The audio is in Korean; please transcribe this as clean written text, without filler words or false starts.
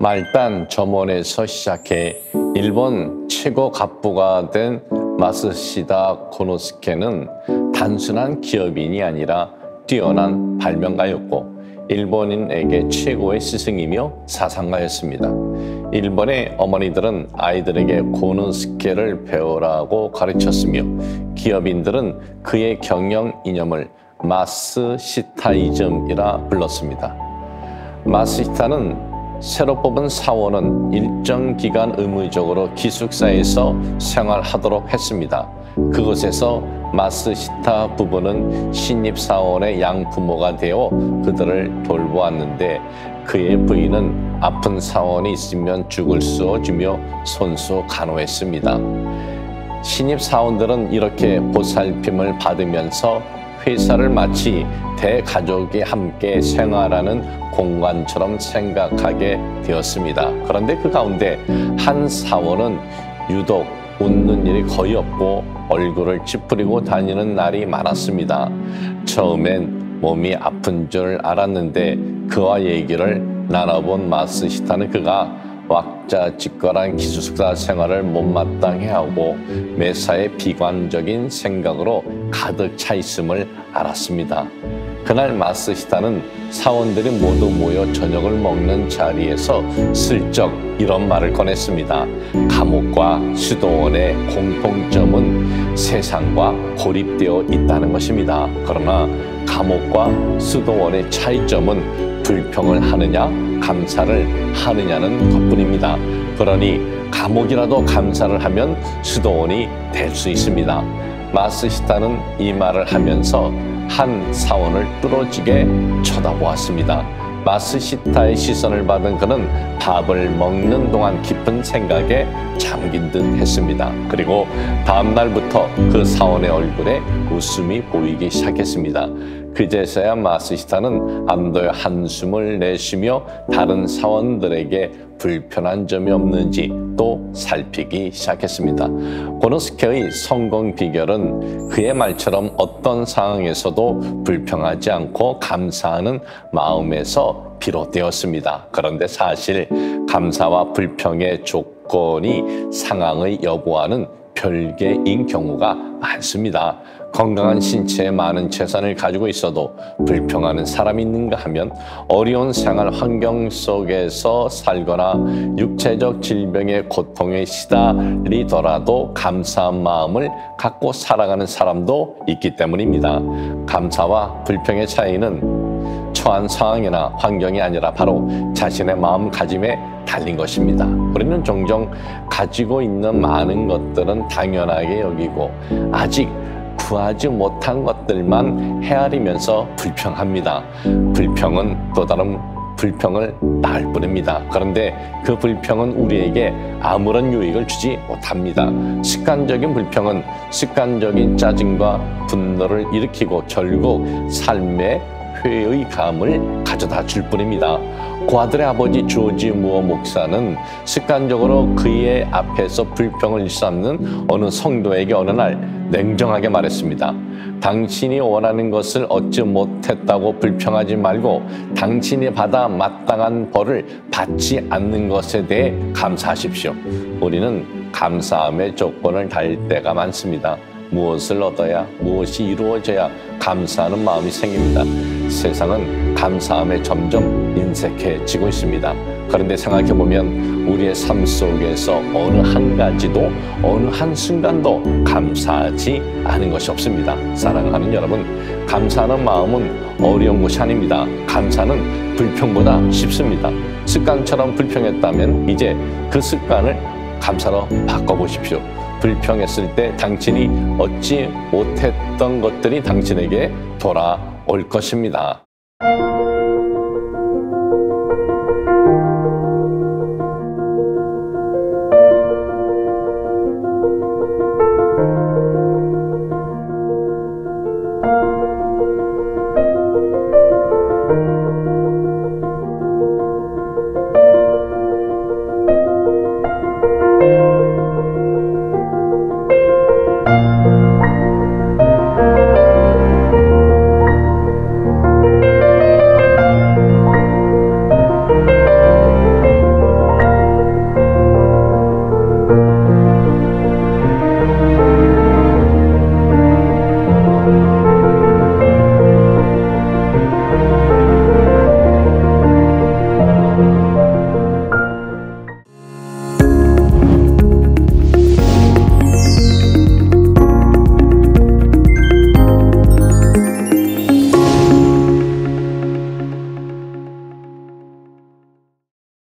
말단 점원에서 시작해 일본 최고 갑부가 된 마쓰시다 고노스케는 단순한 기업인이 아니라 뛰어난 발명가였고 일본인에게 최고의 스승이며 사상가였습니다. 일본의 어머니들은 아이들에게 고노스케를 배우라고 가르쳤으며 기업인들은 그의 경영 이념을 마쓰시타이즘이라 불렀습니다. 마쓰시타는 새로 뽑은 사원은 일정 기간 의무적으로 기숙사에서 생활하도록 했습니다. 그곳에서 마쓰시타 부부는 신입사원의 양부모가 되어 그들을 돌보았는데 그의 부인은 아픈 사원이 있으면 죽을 쏘주며 손수 간호했습니다. 신입사원들은 이렇게 보살핌을 받으면서 회사를 마치 대가족이 함께 생활하는 공간처럼 생각하게 되었습니다. 그런데 그 가운데 한 사원은 유독 웃는 일이 거의 없고 얼굴을 찌푸리고 다니는 날이 많았습니다. 처음엔 몸이 아픈 줄 알았는데 그와 얘기를 나눠본 마쓰시타는 그가 왁자지껄한 기숙사 생활을 못마땅해 하고 매사에 비관적인 생각으로 가득 차 있음을 알았습니다. 그날 마쓰시타는 사원들이 모두 모여 저녁을 먹는 자리에서 슬쩍 이런 말을 꺼냈습니다. 감옥과 수도원의 공통점은 세상과 고립되어 있다는 것입니다. 그러나 감옥과 수도원의 차이점은 불평을 하느냐 감사를 하느냐는 것뿐입니다. 그러니 감옥이라도 감사를 하면 수도원이 될 수 있습니다. 마쓰시타는 이 말을 하면서 한 사원을 뚫어지게 쳐다보았습니다. 마쓰시타의 시선을 받은 그는 밥을 먹는 동안 깊은 생각에 잠긴 듯 했습니다. 그리고 다음 날부터 그 사원의 얼굴에 웃음이 보이기 시작했습니다. 그제서야 마쓰시타는 안도의 한숨을 내쉬며 다른 사원들에게 불편한 점이 없는지 또 살피기 시작했습니다. 고노스케의 성공 비결은 그의 말처럼 어떤 상황에서도 불평하지 않고 감사하는 마음에서 비롯되었습니다. 그런데 사실 감사와 불평의 조건이 상황의 여부와는 별개인 경우가 많습니다. 건강한 신체에 많은 재산을 가지고 있어도 불평하는 사람이 있는가 하면 어려운 생활 환경 속에서 살거나 육체적 질병의 고통에 시달리더라도 감사한 마음을 갖고 살아가는 사람도 있기 때문입니다. 감사와 불평의 차이는 처한 상황이나 환경이 아니라 바로 자신의 마음가짐에 달린 것입니다. 우리는 종종 가지고 있는 많은 것들은 당연하게 여기고 아직 구하지 못한 것들만 헤아리면서 불평합니다. 불평은 또 다른 불평을 낳을 뿐입니다. 그런데 그 불평은 우리에게 아무런 유익을 주지 못합니다. 습관적인 불평은 습관적인 짜증과 분노를 일으키고 결국 삶의 회의 감을 가져다 줄 뿐입니다. 고아들의 아버지 조지 무어 목사는 습관적으로 그의 앞에서 불평을 일삼는 어느 성도에게 어느 날 냉정하게 말했습니다. 당신이 원하는 것을 얻지 못했다고 불평하지 말고 당신이 받아 마땅한 벌을 받지 않는 것에 대해 감사하십시오. 우리는 감사함의 조건을 달 때가 많습니다. 무엇을 얻어야 무엇이 이루어져야 감사하는 마음이 생깁니다. 세상은 감사함에 점점 인색해지고 있습니다. 그런데 생각해보면 우리의 삶 속에서 어느 한 가지도 어느 한 순간도 감사하지 않은 것이 없습니다. 사랑하는 여러분, 감사하는 마음은 어려운 것이 아닙니다. 감사는 불평보다 쉽습니다. 습관처럼 불평했다면 이제 그 습관을 감사로 바꿔보십시오. 불평했을 때 당신이 얻지 못했던 것들이 당신에게 돌아올 것입니다.